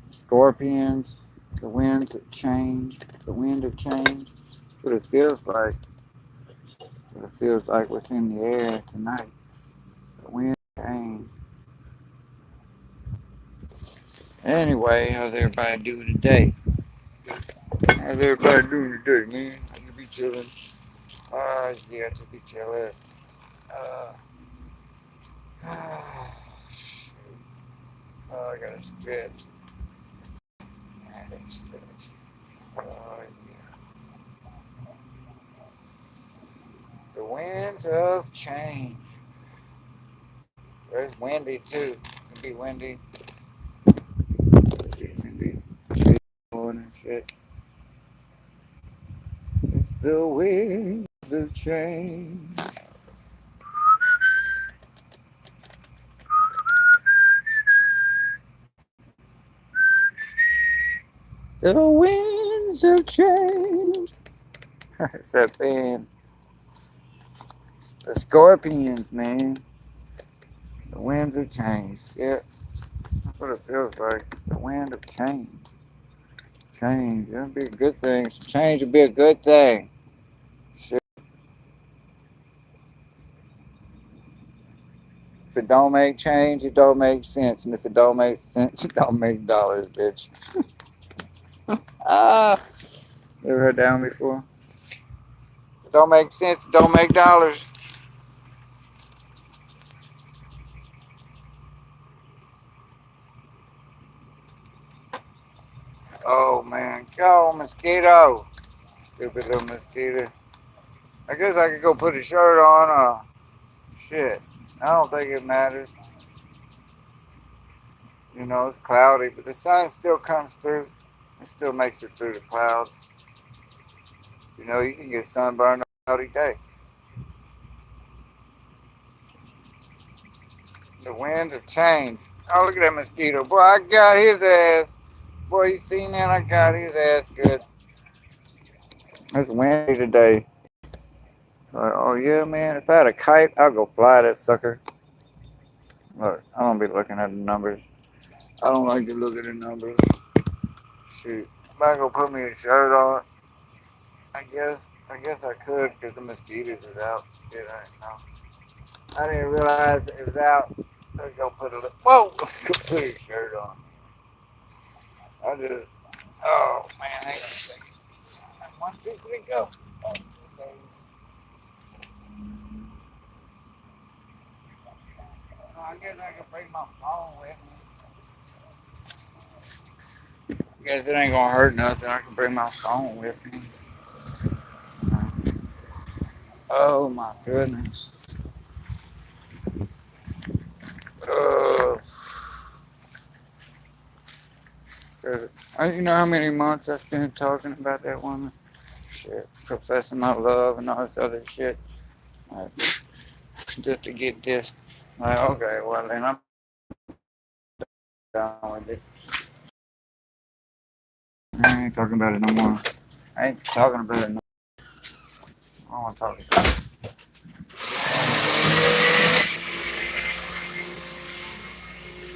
scorpions, the winds of change, the wind of change. That's what it feels like. What it feels like what's in the air tonight. The wind of change. Anyway, how's everybody doing today? How's everybody doing today, man? You be chilling? Yeah, just be chilling. Uh, I gotta stretch. I gotta stretch. Yeah. The winds of change. It's windy too. It'll be windy. It'll be windy. And shit. It's the winds of change. The winds of change. It's that band. The Scorpions, man. The winds of change. Yeah, that's what it feels like. The wind of change. Change. That'd be a good thing. Change would be a good thing. Shit. If it don't make change, it don't make sense. And if it don't make sense, it don't make dollars, bitch. Ah, you ever heard that one before? If it don't make sense, it don't make dollars. Oh man, go mosquito. Stupid little mosquito. I guess I could go put a shirt on. Shit. I don't think it matters. You know, it's cloudy, but the sun still comes through. It still makes it through the clouds. You know, you can get sunburned all day. The winds have changed. Oh, look at that mosquito. Boy, I got his ass. Boy, you seen that? I got his ass good. It's windy today. Oh, yeah, man. If I had a kite, I'd go fly that sucker. Look, I don't be looking at the numbers. I don't like to look at the numbers. Shoot. If I go put me a shirt on, I guess I could because the mosquitoes is out. Shit, I didn't know. I didn't realize it was out. Let's go put a whoa, go put a shirt on. I just, oh man, hang on a second. 1, 2, 3, go. Oh, okay. I guess I can bring my phone with me. I guess it ain't gonna hurt nothing. I can bring my phone with me. Oh my goodness. Uh, you know how many months I spent talking about that woman? Shit, professing my love and all this other shit. Like, just to get this. Like, okay, well then I'm done with it. I ain't talking about it no more. I ain't talking about it no more. I don't want to talk about it.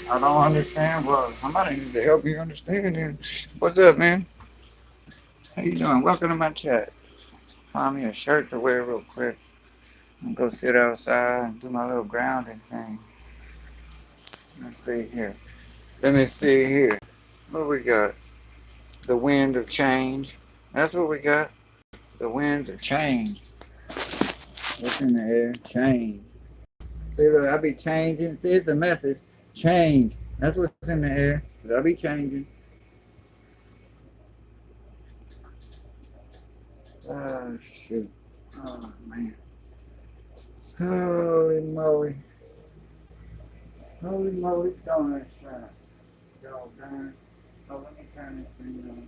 I don't understand. Well, somebody needs to help you understand it. What's up, man? How you doing? Welcome to my chat. Find me a shirt to wear real quick. And go sit outside and do my little grounding thing. Let's see here. Let me see here. What we got? The wind of change. That's what we got. The winds of change. What's in the air? Change. See, look, I be changing. See, it's a message. Change. That's what's in the air. I be changing. Oh, shoot. Oh, man. Holy moly. Holy moly, donut shine. Y'all done. Oh, let me turn this thing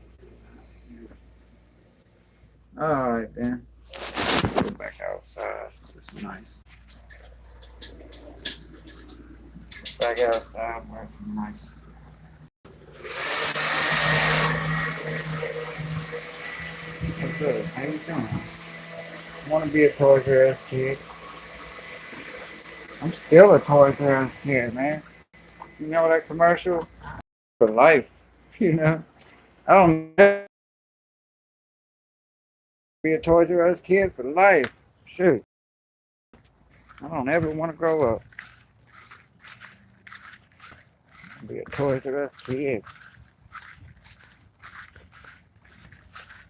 on. Alright, then. Go back outside. It's nice. Back outside where it's nice. What's good? How you doing? I want to be a Toys R Us kid. I'm still a Toys R Us kid, man. You know that commercial? For life. You know? I don't know. Be a Toys R Us kid for life. Shoot. I don't ever want to grow up. Be a Toys R Us kid.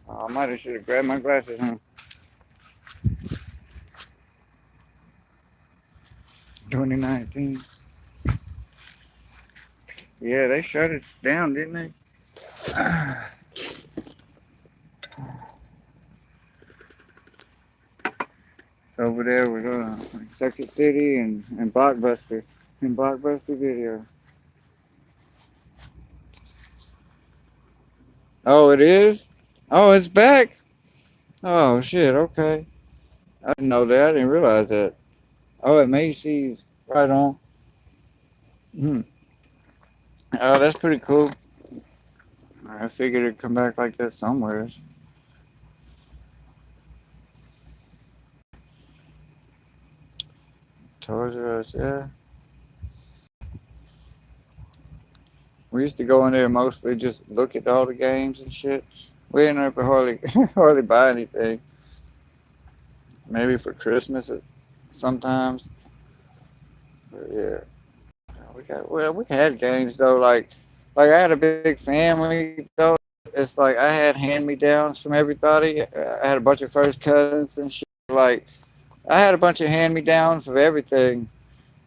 Oh, I might have should have grabbed my glasses, huh? 2019. Yeah, they shut it down, didn't they? It's over there with Circuit City and Blockbuster. And Blockbuster Video. Oh, it is? Oh, it's back? Oh, shit, okay. I didn't know that. I didn't realize that. Oh, at Macy's. Right on. Hmm. Oh, that's pretty cool. I figured it'd come back like that somewhere. Toys R Us, yeah. We used to go in there mostly just look at all the games and shit. We didn't ever hardly hardly buy anything. Maybe for Christmas sometimes. But yeah. We had games though, like I had a big family though. It's like I had hand me downs from everybody. I had a bunch of first cousins and shit. Like I had a bunch of hand me downs of everything.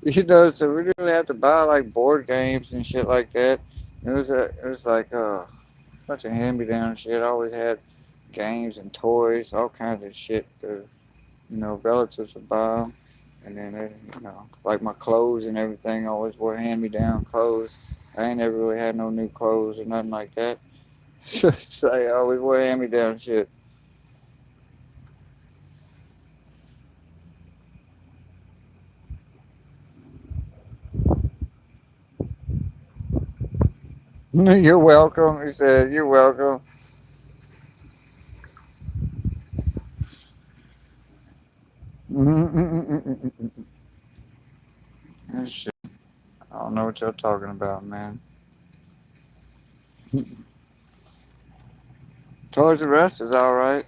You know, so we didn't really have to buy like board games and shit like that. It was like a bunch of hand me down shit. I always had games and toys, all kinds of shit. Relatives would buy 'em. And then, like my clothes and everything, I always wore hand me down clothes. I ain't never really had no new clothes or nothing like that. So I always wore hand me down shit. You're welcome. He said, you're welcome. Shit. I don't know what y'all talking about, man. Toys R Us is all right.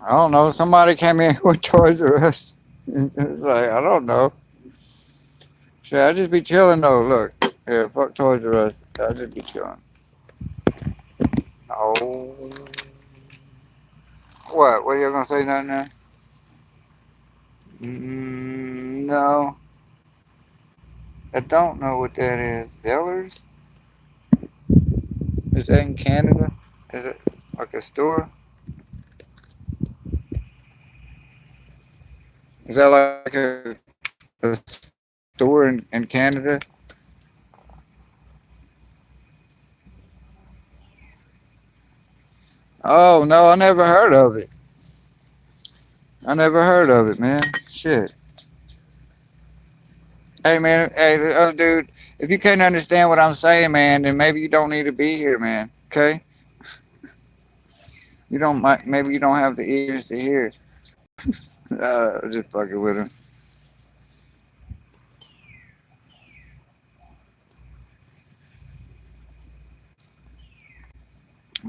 I don't know. Somebody came in with Toys R Us. It's like, I don't know. Shit, I just be chilling though. Look, yeah, fuck Toys R Us. I just be chilling. Oh, what? What you gonna say nothing there? No, I don't know what that is. Zellers? Is that in Canada? Is it like a store? Is that like a store in Canada? Oh no, I never heard of it. I never heard of it, man. Shit. Hey man, hey dude, if you can't understand what I'm saying, man, then maybe you don't need to be here, man. Okay? Maybe you don't have the ears to hear. Just fucking with him.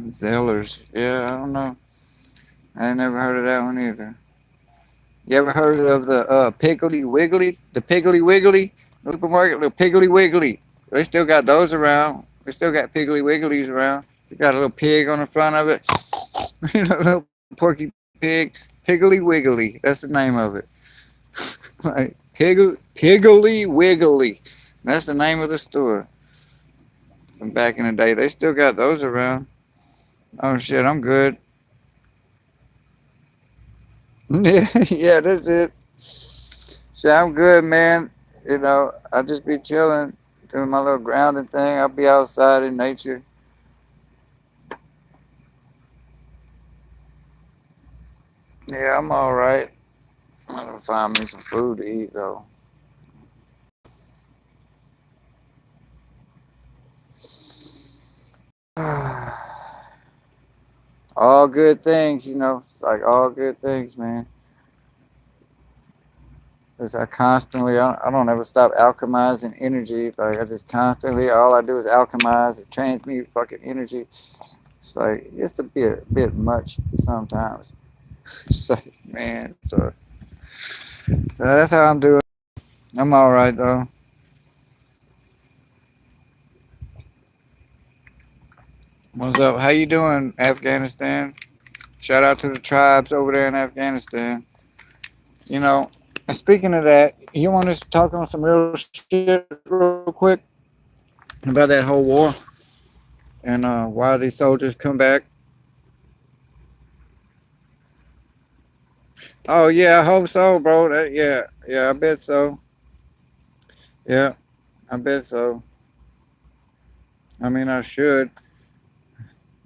Zellers. Yeah, I don't know. I ain't never heard of that one either. You ever heard of the Piggly Wiggly? The Piggly Wiggly? The supermarket, the Piggly Wiggly. They still got those around. They still got Piggly Wigglies around. They got a little pig on the front of it. A little porky pig. Piggly Wiggly. That's the name of it. Like Piggly Wiggly. That's the name of the store. From back in the day, they still got those around. Oh shit, I'm good. Yeah, yeah, that's it. So I'm good, man. I just be chilling, doing my little grounding thing. I'll be outside in nature. Yeah, I'm all right. I'm gonna find me some food to eat though. All good things, It's like all good things, man. Cause I don't ever stop alchemizing energy. Like I just constantly, all I do is alchemize and transmute fucking energy. It's like it's a bit much sometimes. So man, so that's how I'm doing. I'm all right though. What's up? How you doing, Afghanistan? Shout out to the tribes over there in Afghanistan. You know, and speaking of that, you want us to talk on some real shit real quick about that whole war and why these soldiers come back? Oh yeah, I hope so, bro. Yeah, I bet so. Yeah, I bet so. I mean, I should.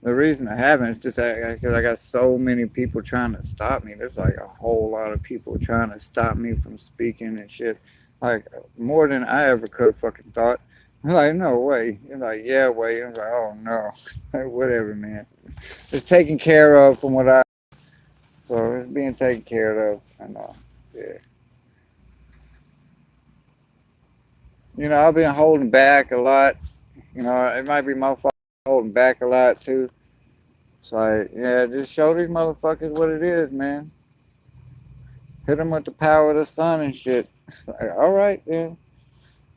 The reason I haven't is just because I got so many people trying to stop me. There's like a whole lot of people trying to stop me from speaking and shit. Like more than I ever could have fucking thought. I'm like, no way. You're like, yeah, way. I'm like, oh no. Like, whatever, man. It's taken care of from what I. So it's being taken care of. And yeah. You know, I've been holding back a lot. You know, it might be my fault holding back a lot too. It's like, yeah, just show these motherfuckers what it is, man. Hit them with the power of the sun and shit. Like, all right then.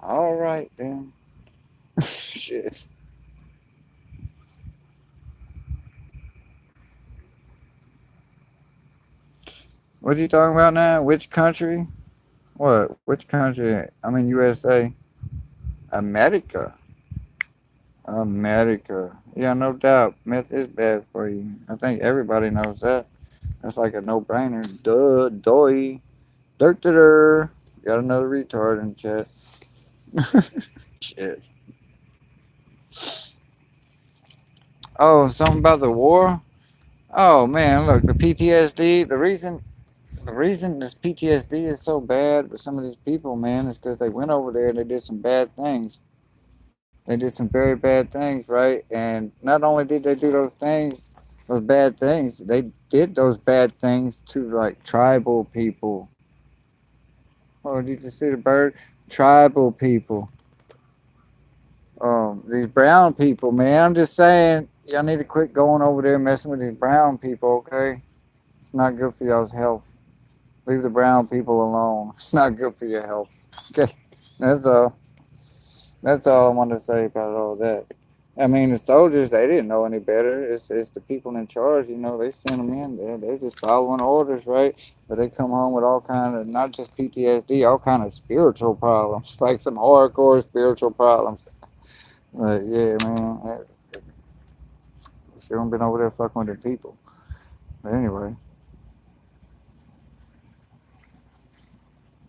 All right then. Shit. What are you talking about now? Which country? What? Which country? I mean, USA. America. America. Yeah, no doubt. Meth is bad for you. I think everybody knows that. That's like a no-brainer. Duh, doy. Dirt, dirt. Got another retard in chat. Shit. Oh, something about the war? Oh man, look, the PTSD. The reason this PTSD is so bad with some of these people, man, is because they went over there and they did some bad things. They did some very bad things, right? And not only did they do those bad things, they did those bad things to like tribal people. Oh, did you see the bird? Tribal people. These brown people, man. I'm just saying, y'all need to quit going over there messing with these brown people, okay? It's not good for y'all's health. Leave the brown people alone. It's not good for your health. Okay, that's all. That's all I wanted to say about all that. I mean, the soldiers, they didn't know any better. It's the people in charge, you know, they sent them in there. They're just following orders, right? But they come home with all kind of, not just PTSD, all kind of spiritual problems, like some hardcore spiritual problems. Like, yeah, man, she don't been over there fucking with the people. But anyway,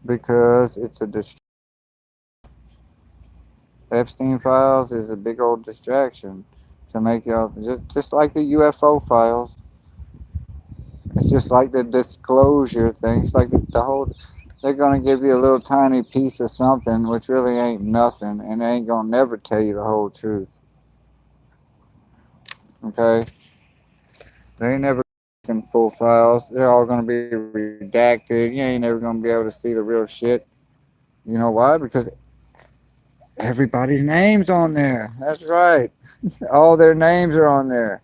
because it's a Epstein files is a big old distraction to make y'all just like the UFO files. It's just like the disclosure thing. It's like the whole. They're gonna give you a little tiny piece of something, which really ain't nothing, and they ain't gonna never tell you the whole truth. Okay, they ain't never in full files. They're all gonna be redacted. You ain't never gonna be able to see the real shit. You know why? Because everybody's name's on there. That's right. All their names are on there.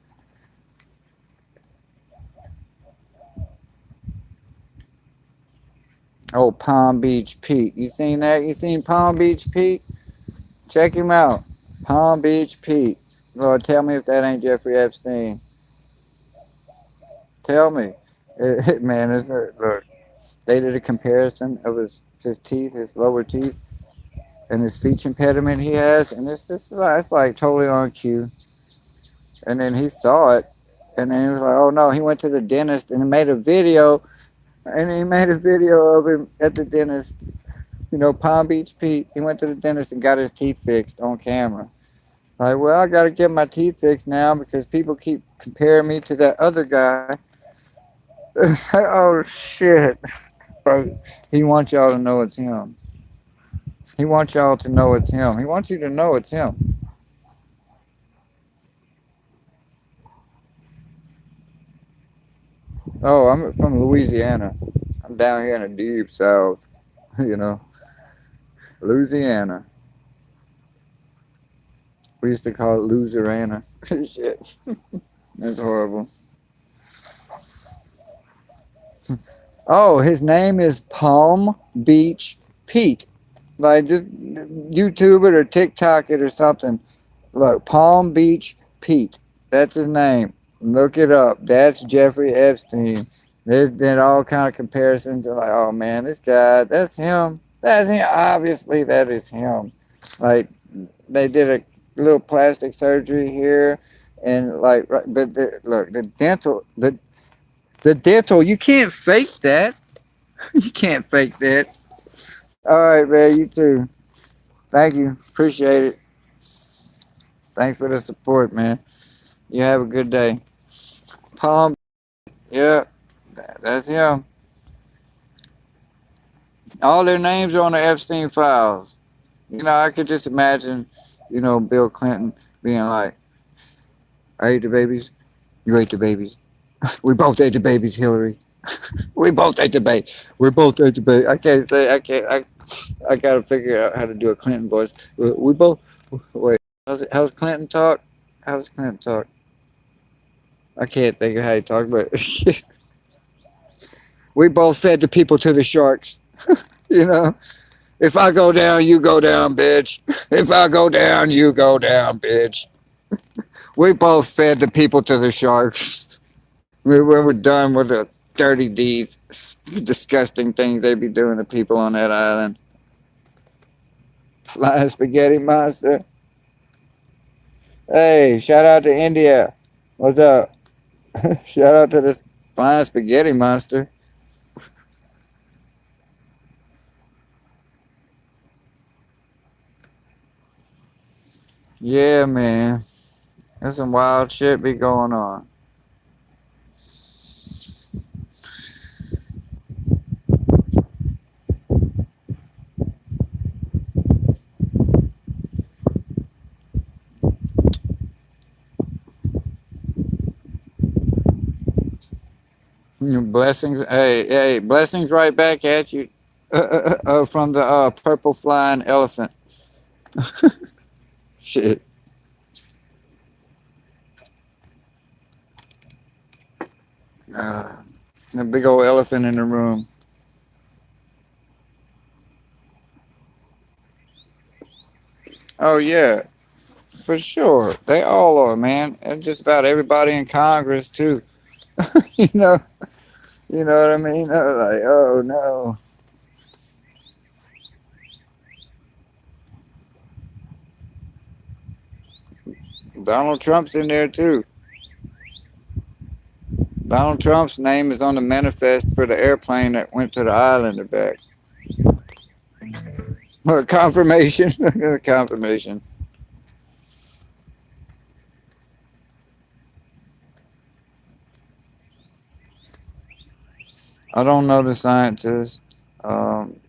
Oh, Palm Beach Pete. You seen that? You seen Palm Beach Pete? Check him out. Palm Beach Pete. Lord, tell me if that ain't Jeffrey Epstein. Tell me. Man, look. They did a comparison of his teeth, his lower teeth, and his speech impediment he has, and it's like totally on cue. And then he saw it, and then he was like, "Oh no!" He went to the dentist and he made a video, and he made a video of him at the dentist. You know, Palm Beach Pete. He went to the dentist and got his teeth fixed on camera. Like, well, I got to get my teeth fixed now because people keep comparing me to that other guy. It's like, oh shit, bro. He wants y'all to know it's him. He wants y'all to know it's him. He wants you to know it's him. Oh, I'm from Louisiana. I'm down here in the deep south. You know, Louisiana. We used to call it Loserana. Shit, that's horrible. Oh, his name is Palm Beach Pete. Like, just YouTube it or TikTok it or something. Look, Palm Beach Pete. That's his name. Look it up. That's Jeffrey Epstein. There's been all kind of comparisons. Like, oh man, this guy, that's him. That's him. Obviously, that is him. Like, they did a little plastic surgery here, and like, but look, the dental, you can't fake that. You can't fake that. All right, man. You too. Thank you. Appreciate it. Thanks for the support, man. You have a good day. Palm. Yeah, that's him. All their names are on the Epstein files. You know, I could just imagine, Bill Clinton being like, I ate the babies. You ate the babies. We both ate the babies, Hillary. We both ate the baby. We both ate the baby. I can't say, I can't, I got to figure out how to do a Clinton voice. We both, wait, how's Clinton talk? How's Clinton talk? I can't think of how he talk, but we both fed the people to the sharks. You know, if I go down, you go down, bitch. If I go down, you go down, bitch. We both fed the people to the sharks. When we're done with the dirty deeds, disgusting things they be doing to people on that island. Flying spaghetti monster. Hey, shout out to India. What's up? Shout out to this flying spaghetti monster. Yeah, man. There's some wild shit be going on. Blessings, hey, blessings right back at you from the purple flying elephant. Shit. Uh, the big old elephant in the room. Oh, yeah, for sure. They all are, man. And just about everybody in Congress, too. you know, you know what I mean? Like, oh, no. Donald Trump's in there, too. Donald Trump's name is on the manifest for the airplane that went to the island and back. Confirmation. Confirmation. I don't know the scientist. Um,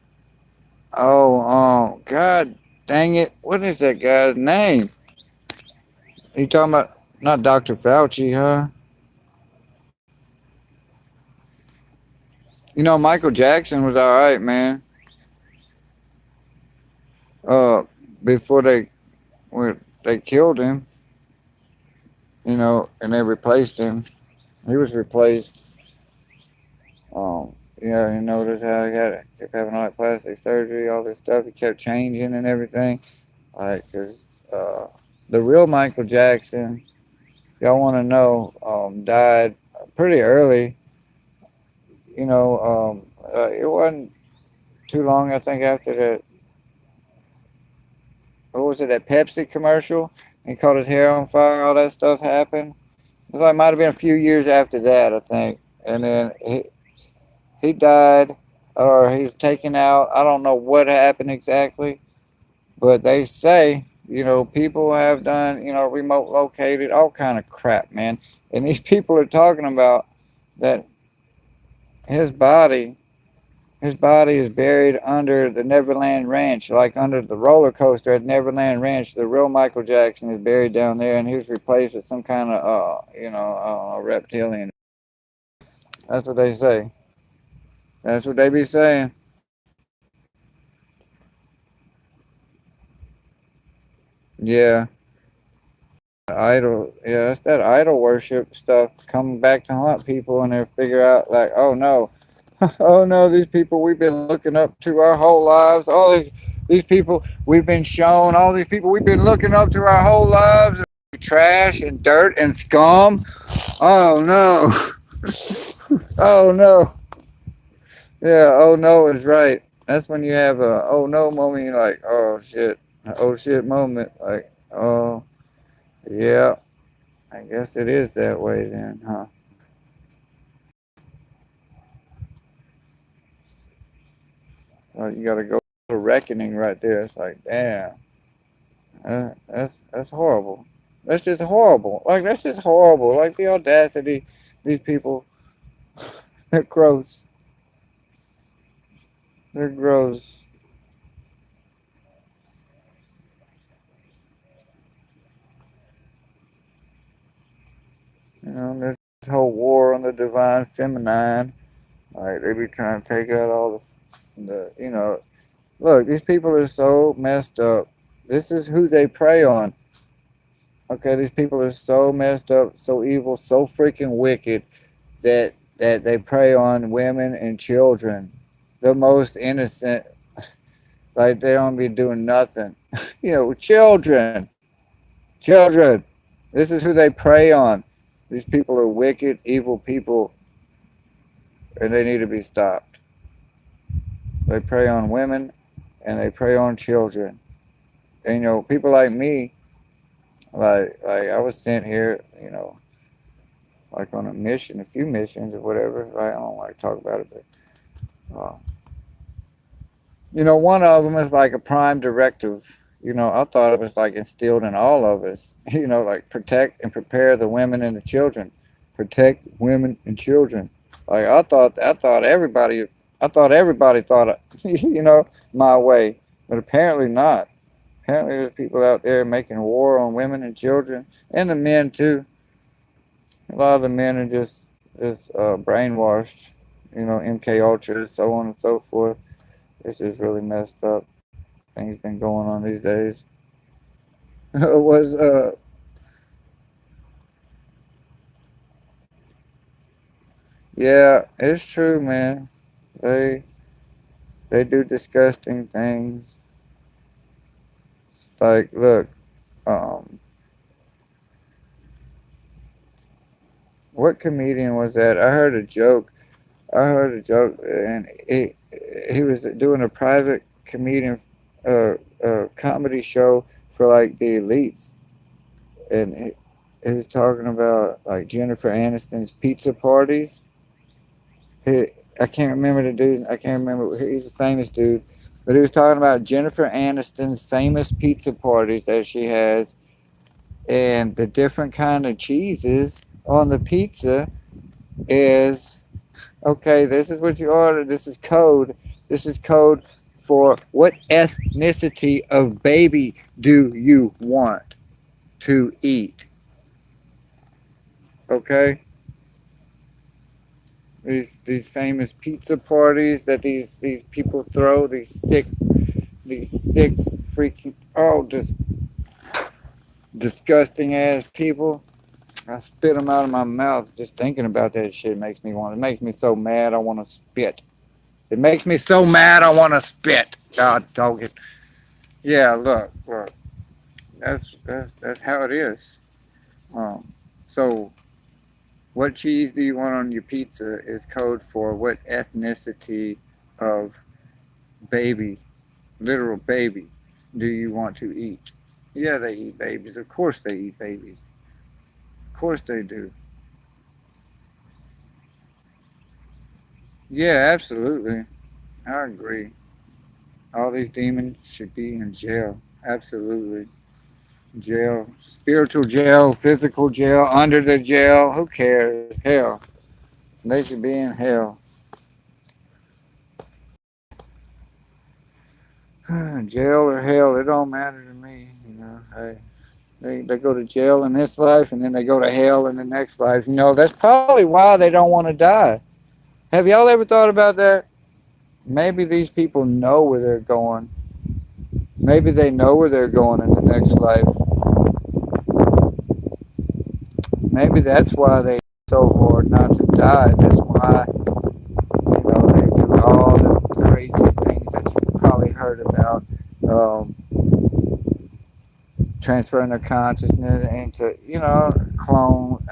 God dang it. What is that guy's name? You talking about not Dr. Fauci, huh? Michael Jackson was all right, man. Uh, before they killed him, and they replaced him. He was replaced. Yeah, you notice how he kept having all that plastic surgery, all this stuff. He kept changing and everything. Like, cause the real Michael Jackson, y'all want to know, died pretty early. It wasn't too long, I think, after that. What was it? That Pepsi commercial? He caught his hair on fire. All that stuff happened. It was like might have been a few years after that, I think. And then he died, or he was taken out. I don't know what happened exactly, but they say people have done remote located all kind of crap, man. And these people are talking about that his body His body is buried under the Neverland Ranch, like under the roller coaster at Neverland Ranch. The real Michael Jackson is buried down there, and he was replaced with some kind of, reptilian. That's what they say. That's what they be saying. Yeah, idol. Yeah, that's that idol worship stuff coming back to haunt people, and they figure out like, oh no, oh no, these people we've been looking up to our whole lives. All these people we've been shown. All these people we've been looking up to our whole lives. Trash and dirt and scum. Oh no. Oh no. Yeah, oh no is right. That's when you have a oh no moment. You're like, oh shit, an oh shit moment. Like, oh yeah, I guess it is that way then, huh? Well, you gotta go to reckoning right there. It's like, damn, that's horrible. That's just horrible. Like that's just horrible. Like the audacity, these people, they're gross. They're gross. You know, this whole war on the divine feminine. Like they be trying to take out all the you know. Look, these people are so messed up. This is who they prey on. Okay, these people are so messed up, so evil, so freaking wicked that they prey on women and children, the most innocent. Like they don't be doing nothing. You know, children, children. This is who they prey on. These people are wicked, evil people, and they need to be stopped. They prey on women, and they prey on children. And you know, people like me, like I was sent here, you know, like on a mission, a few missions or whatever. Right? I don't like to talk about it, but you know, one of them is like a prime directive. You know, I thought it was like instilled in all of us. You know, like protect and prepare the women and the children, protect women and children. Like I thought everybody thought, you know, my way, but apparently not. Apparently, there's people out there making war on women and children, and the men too. A lot of the men are just brainwashed. You know, MK Ultra, so on and so forth. It's just really messed up. Things been going on these days. Was Yeah, it's true, man. They they do disgusting things. Like, look, um, what comedian was that? I heard a joke. I heard a joke, and he was doing a private comedian comedy show for like the elites, and he was talking about like Jennifer Aniston's pizza parties. He, I can't remember the dude. I can't remember. He's a famous dude, but he was talking about Jennifer Aniston's famous pizza parties that she has, and the different kind of cheeses on the pizza is okay. This is what you order. This is code. This is code for what ethnicity of baby do you want to eat? Okay, these famous pizza parties that these people throw, these sick freaking just disgusting ass people. I spit them out of my mouth. Just thinking about that shit makes me want. It makes me so mad. I want to spit. It makes me so mad. I want to spit. God dog it. Yeah, look. That's how it is. Um, so what cheese do you want on your pizza is code for what ethnicity of baby, literal baby, do you want to eat? Yeah, they eat babies. Of course they eat babies. Of course they do. Yeah, absolutely. I agree. All these demons should be in jail. Absolutely. Jail. Spiritual jail, physical jail, under the jail. Who cares? Hell. They should be in hell. Jail or hell, it don't matter to me. You know, hey. They go to jail in this life and then they go to hell in the next life. You know, that's probably why they don't want to die. Have y'all ever thought about that? Maybe these people know where they're going. Maybe they know where they're going in the next life. Maybe that's why they so hard not to die. That's why they do all the crazy things that you probably heard about. Um, Transferring their consciousness into clone,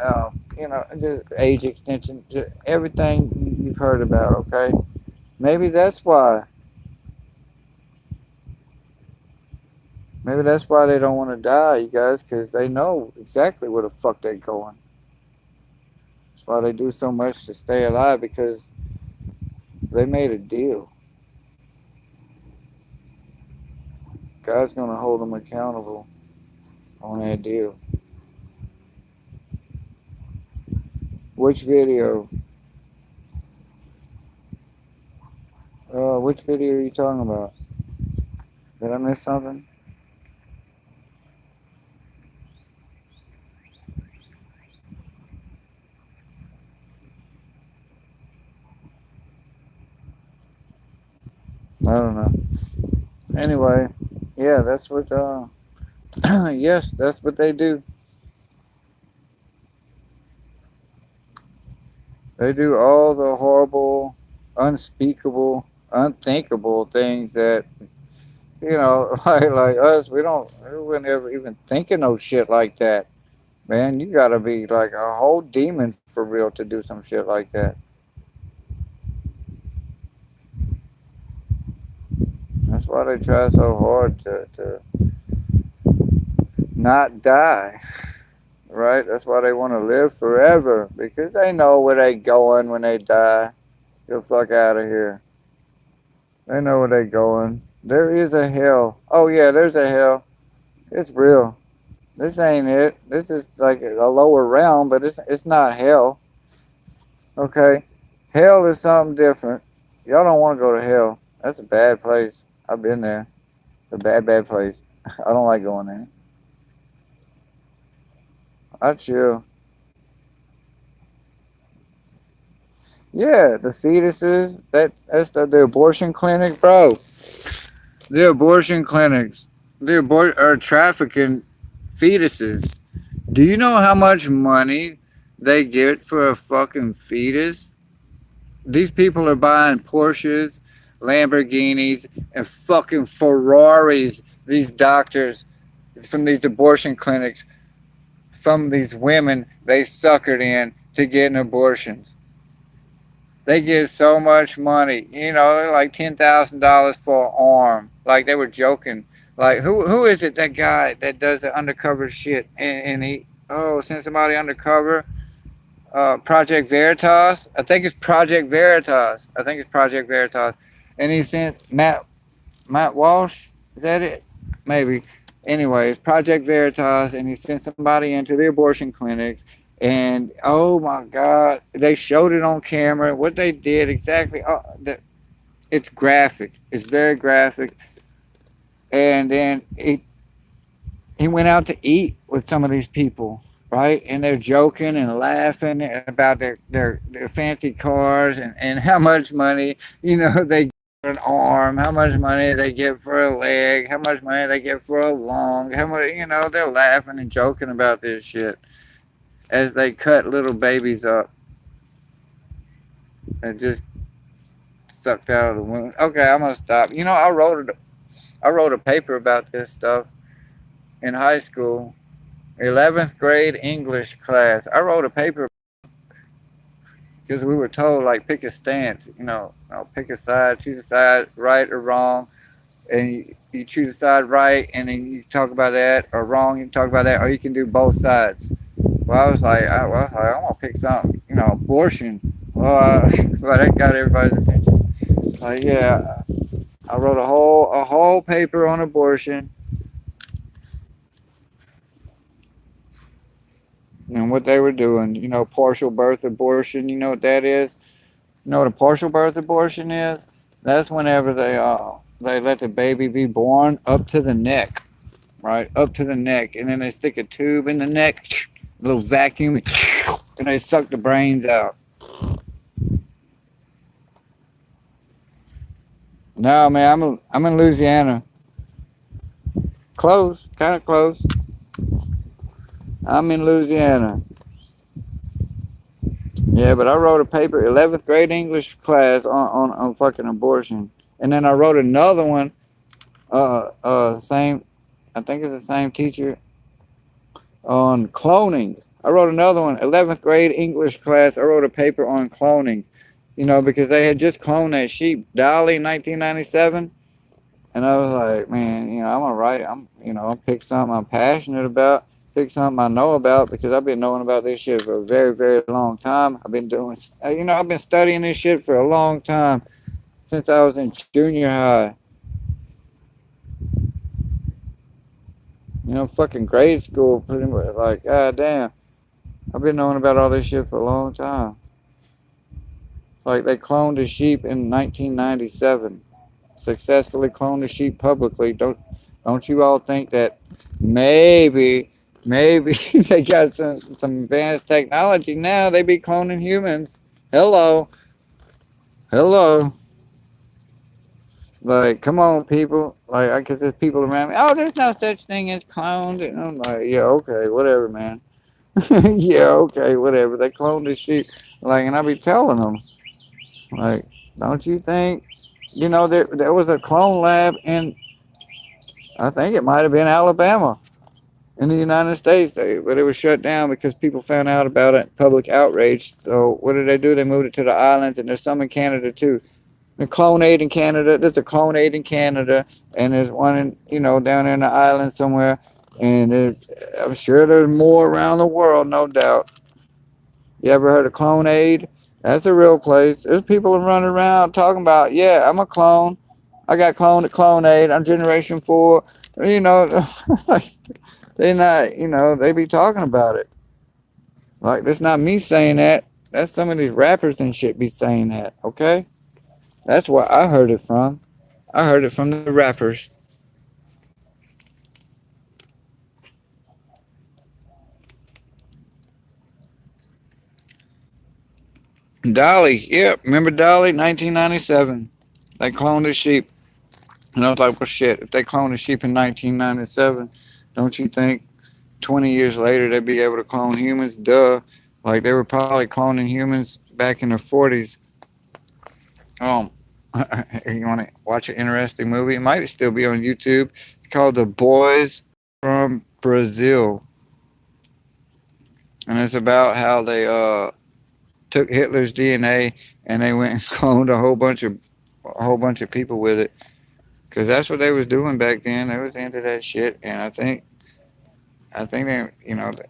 just age extension, just everything you've heard about. Okay, maybe that's why. Maybe that's why they don't want to die, you guys, because they know exactly where the fuck they're going. That's why they do so much to stay alive, because they made a deal. God's gonna hold them accountable on that deal. Which video? Which video are you talking about? Did I miss something? I don't know. Anyway, yeah, that's what. Yes, that's what they do. They do all the horrible, unspeakable, unthinkable things that like us. We wouldn't ever even think of no shit like that. Man, you gotta be like a whole demon for real to do some shit like that. That's why they try so hard to not die, right? That's why they want to live forever, because they know where they going when they die. Get the fuck out of here. They know where they going. There is a hell. Oh yeah, there's a hell. It's real. This ain't it. This is like a lower realm, but it's not hell. Okay, hell is something different. Y'all don't want to go to hell. That's a bad place. I've been there. It's a bad place. I don't like going there. I chill. Yeah, the fetuses. That's the abortion clinic, bro. The abortion clinics. The abort are trafficking fetuses. Do you know how much money they get for a fucking fetus? These people are buying Porsches, Lamborghinis, and fucking Ferraris. These doctors from these abortion clinics, from these women they suckered in to get an abortion. They get so much money. They're like $10,000 for an arm. Like they were joking. Like who is it? That guy that does the undercover shit and he sent somebody undercover. Project Veritas. I think it's Project Veritas. And he sent Matt Walsh. Is that it? Maybe. Anyways, Project Veritas, and he sent somebody into the abortion clinics, and oh my God, they showed it on camera. What they did exactly? It's graphic. It's very graphic. And then he went out to eat with some of these people, right? And they're joking and laughing about their fancy cars and how much money, they get for an arm, how much money they get for a leg, how much money they get for a lung, how much, they're laughing and joking about this shit as they cut little babies up and just sucked out of the womb. Okay, I'm gonna stop. I wrote a paper about this stuff in high school, 11th grade English class. I wrote a paper because we were told, like, pick a stance, pick a side, choose a side, right or wrong, and you choose a side right, and then you talk about that, or wrong, you talk about that, or you can do both sides. Well, I was like, I want to pick something, abortion. Well, that got everybody's attention. Like, yeah, I wrote a whole paper on abortion and what they were doing. Partial birth abortion. You know what that is? You know what a partial birth abortion is? That's whenever they let the baby be born up to the neck, right? Up to the neck, and then they stick a tube in the neck, a little vacuum, and they suck the brains out. No, man, I'm in Louisiana. Close, kind of close. I'm in Louisiana. Yeah, but I wrote a paper, 11th grade English class on fucking abortion. And then I wrote another one, same, I think it's the same teacher, on cloning. I wrote another one, 11th grade English class. I wrote a paper on cloning, because they had just cloned that sheep, Dolly, 1997. And I was like, man, I'm gonna write. I'll pick something I'm passionate about, pick something I know about because I've been knowing about this shit for a very, very long time. I've been studying this shit for a long time since I was in junior high. Fucking grade school, pretty much. Like, goddamn, I've been knowing about all this shit for a long time. Like, they cloned a sheep in 1997. Successfully cloned a sheep publicly. Don't you all think that maybe they got some advanced technology now? They be cloning humans. Hello, hello. Like, come on, people. Like, I guess there's people around me. Oh, there's no such thing as cloned. And I'm like, yeah, okay, whatever, man. Yeah, okay, whatever. They cloned the sheep. Like, and I be telling them, like, don't you think? There was a clone lab in, I think it might have been Alabama in the United States, but it was shut down because people found out about it, public outrage. So what did they do? They moved it to the islands, and there's some in Canada too. The Clone Aid in Canada. There's a Clone Aid in Canada, and there's one in down there in the island somewhere. And I'm sure there's more around the world, no doubt. You ever heard of Clone Aid? That's a real place. There's people running around talking about, yeah, I'm a clone. I got cloned at Clone Aid. I'm Generation 4. You know, they not, they be talking about it. Like, that's not me saying that. That's some of these rappers and shit be saying that, okay? That's where I heard it from. I heard it from the rappers. Dolly, yep. Remember Dolly? 1997. They cloned a sheep. And I was like, well, shit, if they cloned a sheep in 1997, don't you think 20 years later they'd be able to clone humans? Duh. Like, they were probably cloning humans back in the 40s. Um, you want to watch an interesting movie? It might still be on YouTube. It's called The Boys from Brazil. And it's about how they took Hitler's DNA and they went and cloned a whole bunch of people with it. Because that's what they was doing back then. They was into that shit. And I think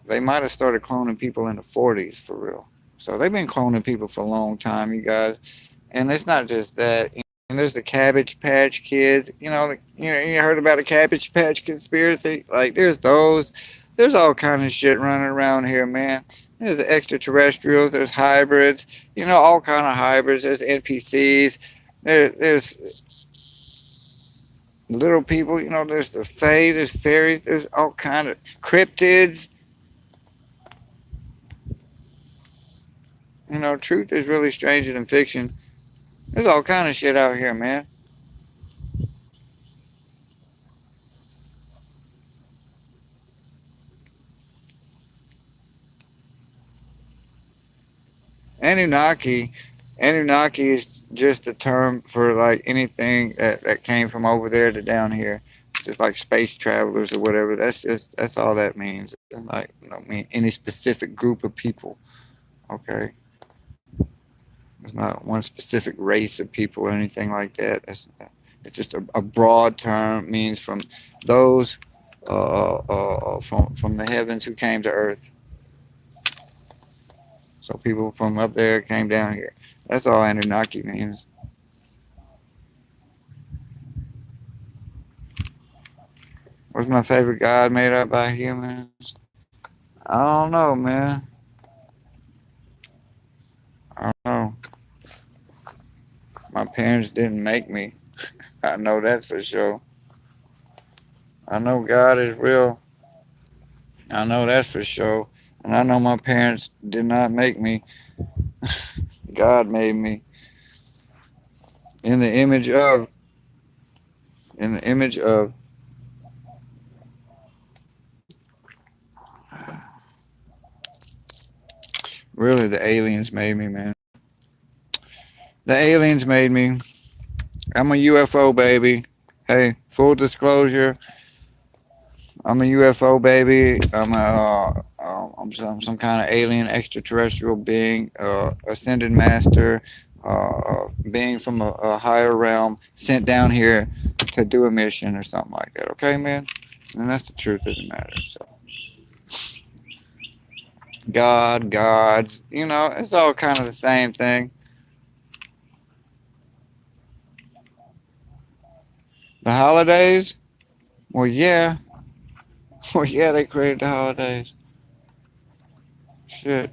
they might have started cloning people in the 40s for real. So they've been cloning people for a long time, you guys. And it's not just that. And there's the Cabbage Patch Kids. You heard about the Cabbage Patch conspiracy? Like, there's those. There's all kind of shit running around here, man. There's extraterrestrials. There's hybrids. All kind of hybrids. There's NPCs. There's little people. There's the Fae. There's fairies. There's all kind of cryptids. Truth is really stranger than fiction. There's all kind of shit out here, man. Anunnaki, Anunnaki is just a term for like anything that came from over there to down here. It's just like space travelers or whatever. That's all that means. Like, don't mean any specific group of people. Okay, it's not one specific race of people or anything like that. It's just a broad term. It means from those from the heavens who came to earth. So people from up there came down here. That's all Anunnaki means. What's my favorite god made up by humans? I don't know, man. I don't know. My parents didn't make me. I know that for sure. I know God is real. I know that's for sure. And I know my parents did not make me. God made me in the image of, in the image of. Really, the aliens made me, man. The aliens made me. I'm a UFO baby. Hey, full disclosure, I'm a UFO baby. I'm some kind of alien extraterrestrial being, ascended master, being from a higher realm, sent down here to do a mission or something like that. Okay, man. And that's the truth of the matter. So, God, gods, it's all kind of the same thing. The holidays, well, yeah, well, yeah, they created the holidays. Shit.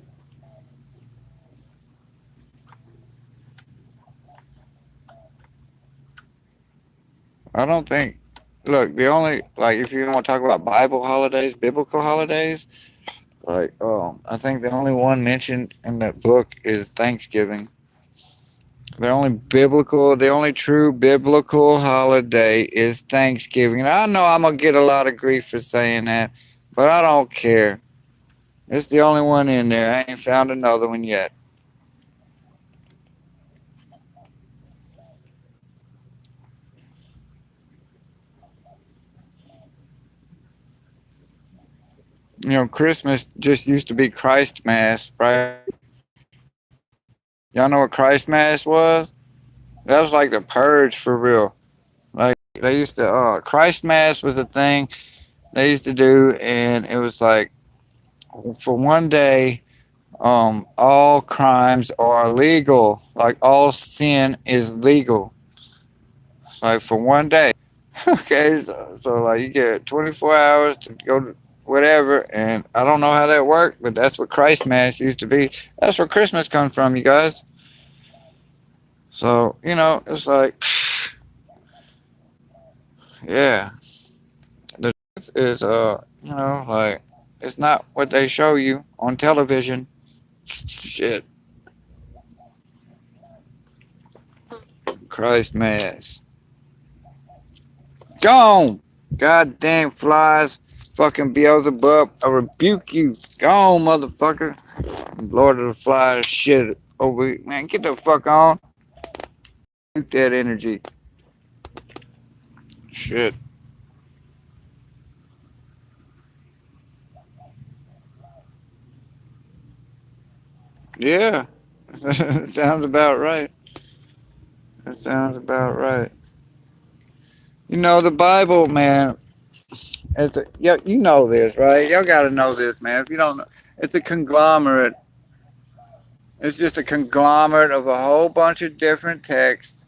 I don't think. Look, the only if you want to talk about Bible holidays, biblical holidays, I think the only one mentioned in that book is Thanksgiving. The only true biblical holiday is Thanksgiving. And I know I'm gonna get a lot of grief for saying that, but I don't care. It's the only one in there. I ain't found another one yet. Christmas just used to be Christ Mass, right? Y'all know what Christ Mass was? That was like the purge for real. Like they used to Christ Mass was a thing they used to do, and it was like for one day, all crimes are legal. Like all sin is legal. Like for one day. Okay, so like you get 24 hours to go to whatever, and I don't know how that worked, but that's what Christ Mass used to be. That's where Christmas comes from, you guys. So it's like, yeah, the truth is, like it's not what they show you on television. Shit, Christ Mass, gone. Goddamn flies, fucking Beelzebub, I rebuke you. Gone, motherfucker. Lord of the Flies, shit. Over, man, get the fuck on. Keep that energy. Shit. Yeah. Sounds about right. That sounds about right. The Bible, man. Yeah, you know this, right? Y'all got to know this, man. If you don't know, it's a conglomerate. It's just a conglomerate of a whole bunch of different texts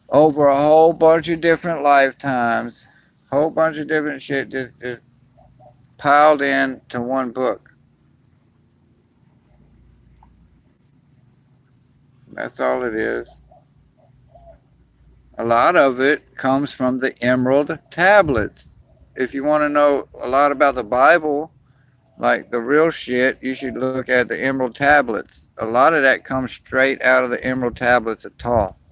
over a whole bunch of different lifetimes. Whole bunch of different shit just piled in to one book. That's all it is. A lot of it comes from the emerald tablets. If you want to know a lot about the Bible, like the real shit, you should look at the emerald tablets. A lot of that comes straight out of the emerald tablets of Thoth.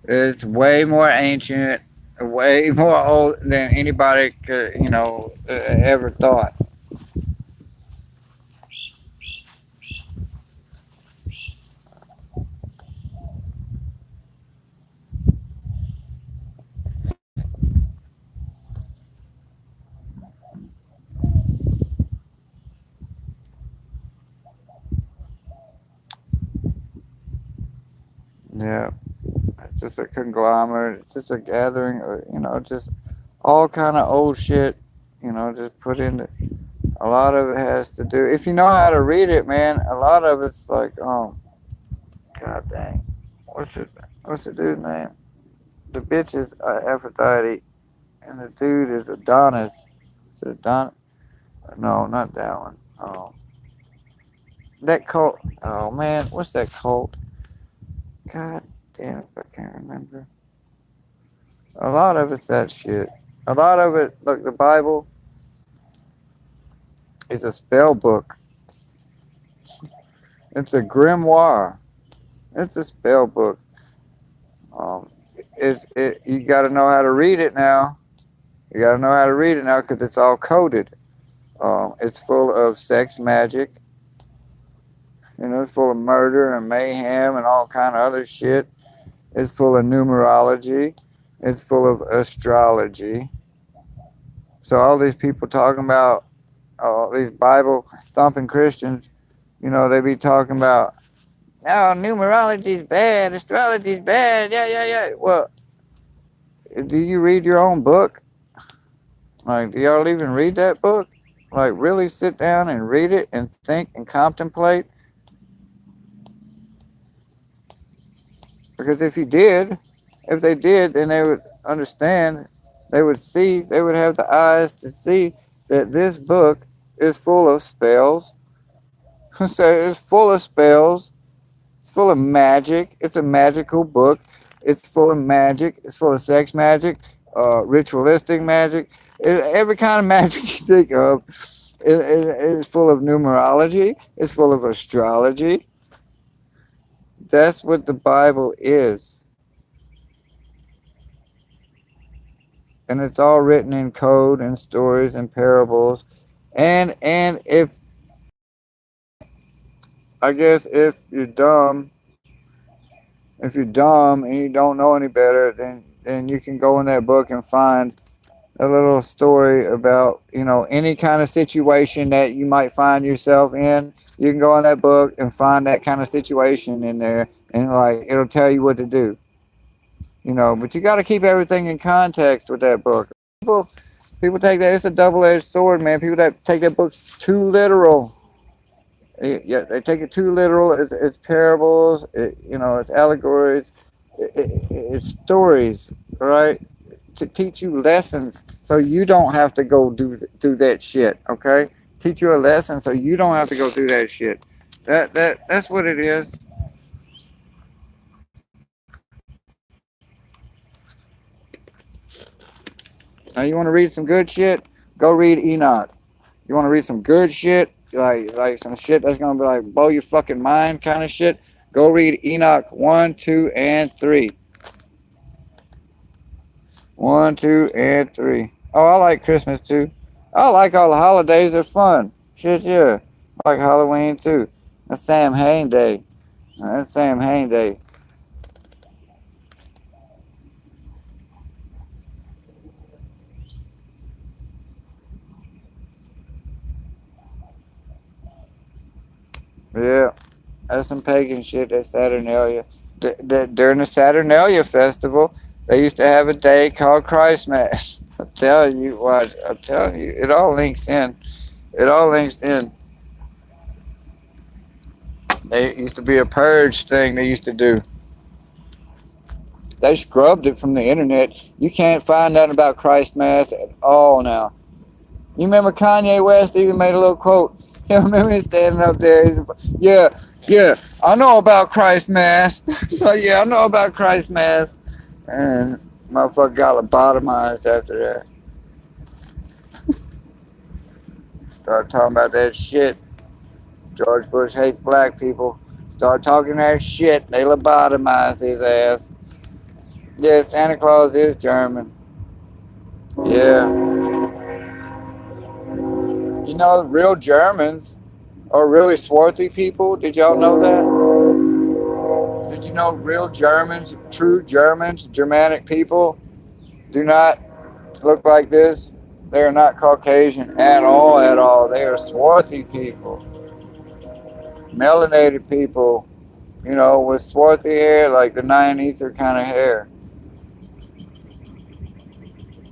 It's way more ancient, way more old than anybody could, ever thought. Yeah, it's just a conglomerate. It's just a gathering of, just all kind of old shit, just put in. A lot of it has to do. If you know how to read it, man, a lot of it's like, god dang, what's it? What's the dude's name? The bitch is Aphrodite, and the dude is Adonis. Is it Adonis? No, not that one. Oh, that cult. Oh man, what's that cult? God damn, if I can't remember. A lot of it's that shit. A lot of it, look, the Bible is a spell book. It's a grimoire. It's a spell book. Um, you got to know how to read it now. You got to know how to read it now because it's all coded. It's full of sex magic. It's full of murder and mayhem and all kind of other shit. It's full of numerology. It's full of astrology. So all these people talking about these Bible thumping Christians, they be talking about, oh, numerology's bad, astrology's bad, yeah, yeah, yeah. Well, do you read your own book? Like, do y'all even read that book? Like, really sit down and read it and think and contemplate? Because if they did, then they would understand, they would see, they would have the eyes to see that this book is full of spells. So it's full of spells. It's full of magic. It's a magical book. It's full of magic. It's full of sex magic, ritualistic magic, every kind of magic you think of. It's full of numerology. It's full of astrology. That's what the Bible is. And it's all written in code and stories and parables. And if I guess if you're dumb and you don't know any better, then you can go in that book and find a little story about, any kind of situation that you might find yourself in. You can go in that book and find that kind of situation in there, and like it'll tell you what to do. But you got to keep everything in context with that book. People, people take that. It's a double-edged sword, man. People that take that book too literal. Yeah, they take it too literal. It's parables. It's allegories. It's stories, right? To teach you lessons, so you don't have to go do that shit. Okay, teach you a lesson, so you don't have to go do that shit. That's what it is. Now you want to read some good shit? Go read Enoch. You want to read some good shit, like some shit that's gonna be like blow your fucking mind kind of shit? Go read Enoch 1, 2, and 3. 1, 2, and 3. Oh, I like Christmas too. I like all the holidays. They're fun. Shit, yeah. I like Halloween too. That's Sam Hain Day. That's Sam Hain Day. Yeah. That's some pagan shit. That's Saturnalia. During the Saturnalia festival, they used to have a day called Christmas. I'm telling you what. I'm telling you. It all links in. It all links in. There used to be a purge thing they used to do. They scrubbed it from the internet. You can't find nothing about Christ Mass at all now. You remember Kanye West even made a little quote? You remember him standing up there? Yeah, yeah, I know about Christ Mass. Oh, yeah, I know about Christ Mass. And motherfucker got lobotomized after that. Started talking about that shit. George Bush hates black people. Start talking that shit. They lobotomized his ass. Yeah, Santa Claus is German. Yeah. Real Germans are really swarthy people. Did y'all know that? Did you know real Germans, true Germans, Germanic people do not look like this? They are not Caucasian at all, at all. They are swarthy people. Melanated people, with swarthy hair, like the nine ether kind of hair.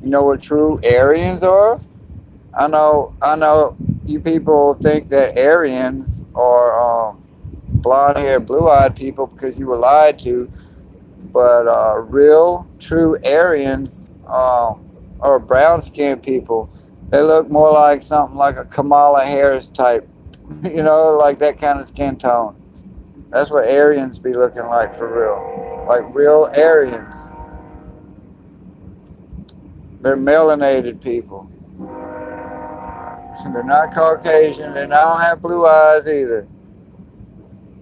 You know what true Aryans are? I know you people think that Aryans are blonde-haired, blue-eyed people because you were lied to, but real, true Aryans are brown-skinned people. They look more like something like a Kamala Harris type, like that kind of skin tone. That's what Aryans be looking like for real, like real Aryans. They're melanated people. They're not Caucasian. They don't have blue eyes either.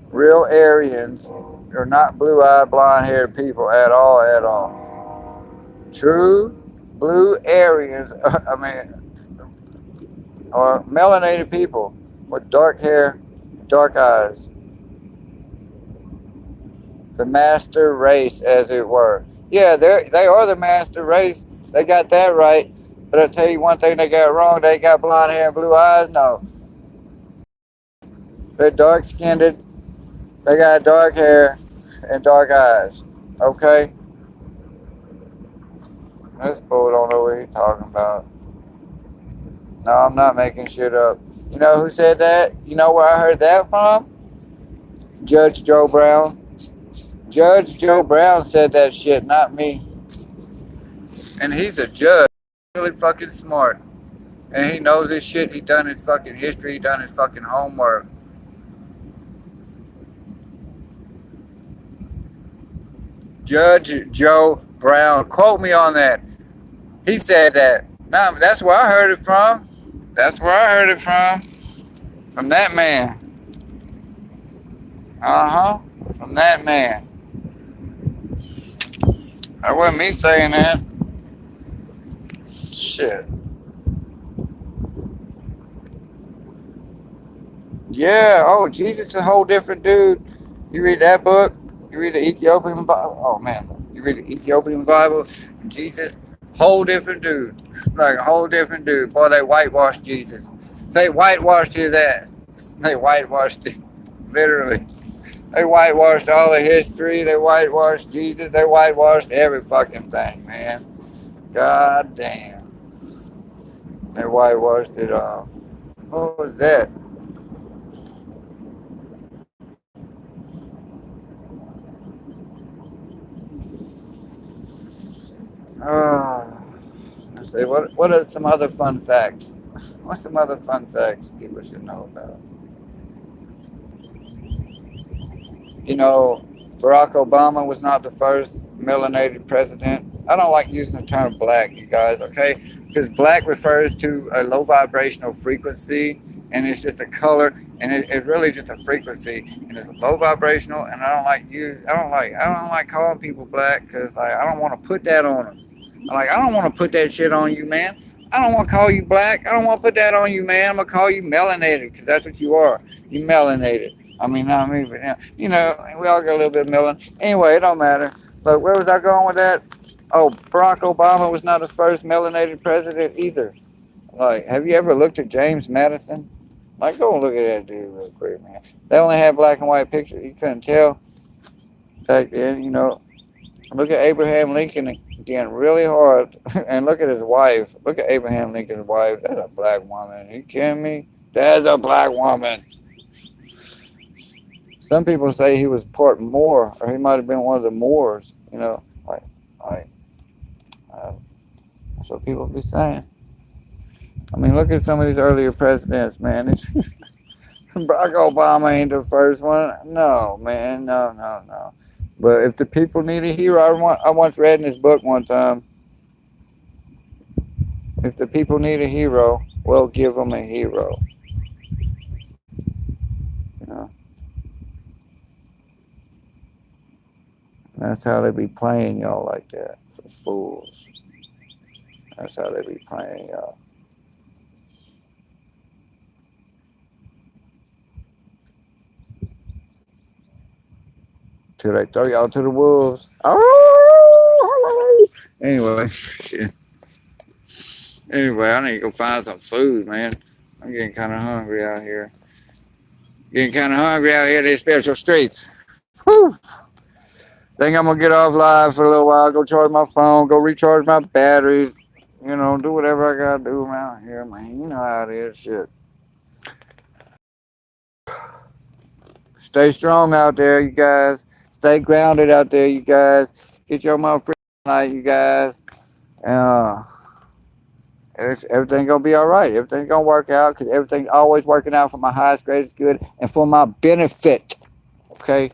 Real Aryans are not blue-eyed, blonde-haired people at all, at all. True blue Aryans, are melanated people with dark hair, dark eyes. The master race, as it were. Yeah, they are the master race. They got that right. But I tell you one thing they got wrong. They got blonde hair and blue eyes. No, they're dark skinned. They got dark hair and dark eyes. Okay, this fool don't know what he's talking about. No, I'm not making shit up. You know who said that? You know where I heard that from? Judge Joe Brown. Judge Joe Brown said that shit, not me. And he's a judge. Really fucking smart. And he knows his shit. He done his fucking history. He done his fucking homework. Judge Joe Brown. Quote me on that. He said that. Nah, that's where I heard it from. That's where I heard it from. From that man. Uh-huh. From that man. That wasn't me saying that. Shit. Yeah. Oh, Jesus is a whole different dude. You read that book? You read the Ethiopian Bible? Oh, man. You read the Ethiopian Bible? Jesus, whole different dude. Like a whole different dude. Boy, they whitewashed Jesus. They whitewashed his ass. They whitewashed it. Literally. They whitewashed all the history. They whitewashed Jesus. They whitewashed every fucking thing, man. God damn. They whitewashed it all. What was that? Uh, let's see, what are some other fun facts? What's some other fun facts people should know about? You know, Barack Obama was not the first melanated president. I don't like using the term black, you guys, okay? Because black refers to a low vibrational frequency, and it's just a color, and it's really just a frequency, and it's a low vibrational. And I don't like calling people black because like I don't want to put that on them. Like I don't want to put that shit on you, man. I don't want to call you black. I don't want to put that on you, man. I'm gonna call you melanated because that's what you are. You melanated. I mean, not me, but you know, we all got a little bit of melanin. Anyway, it don't matter. But where was I going with that? Oh, Barack Obama was not the first melanated president either. Like, have you ever looked at James Madison? Like, go and look at that dude real quick, man. They only had black and white pictures. You couldn't tell back then, you know. Look at Abraham Lincoln again, really hard. And look at his wife. Look at Abraham Lincoln's wife. That's a black woman. You kidding me? That's a black woman. Some people say he was part Moor, or he might have been one of the Moors. You know, like that's what people be saying. I mean, look at some of these earlier presidents, man. Barack Obama ain't the first one. No, man, no. But if the people need a hero, I once read in this book one time. If the people need a hero, we'll give them a hero. You know, that's how they be playing y'all like that for fools. That's how they be playing y'all. Till they throw y'all to the wolves. Oh! Anyway, shit. Anyway, I need to go find some food, man. I'm getting kind of hungry out here. Getting kind of hungry out here in these spiritual streets. Whew. Think I'm gonna get off live for a little while. Go charge my phone. Go recharge my batteries. You know, do whatever I gotta do around here, man. You know how it is. Shit. Stay strong out there, you guys. Stay grounded out there, you guys. Get your motherfucking light, you guys. Uh, everything gonna be all right. Everything's gonna work out because everything's always working out for my highest, greatest good and for my benefit. Okay.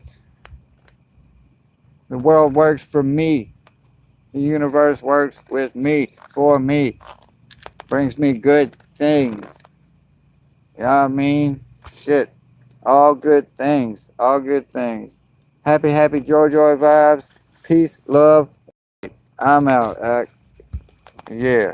The world works for me. The universe works with me, for me. Brings me good things. You know what I mean? Shit. All good things. All good things. Happy, happy, joy, joy vibes. Peace, love. I'm out. Yeah.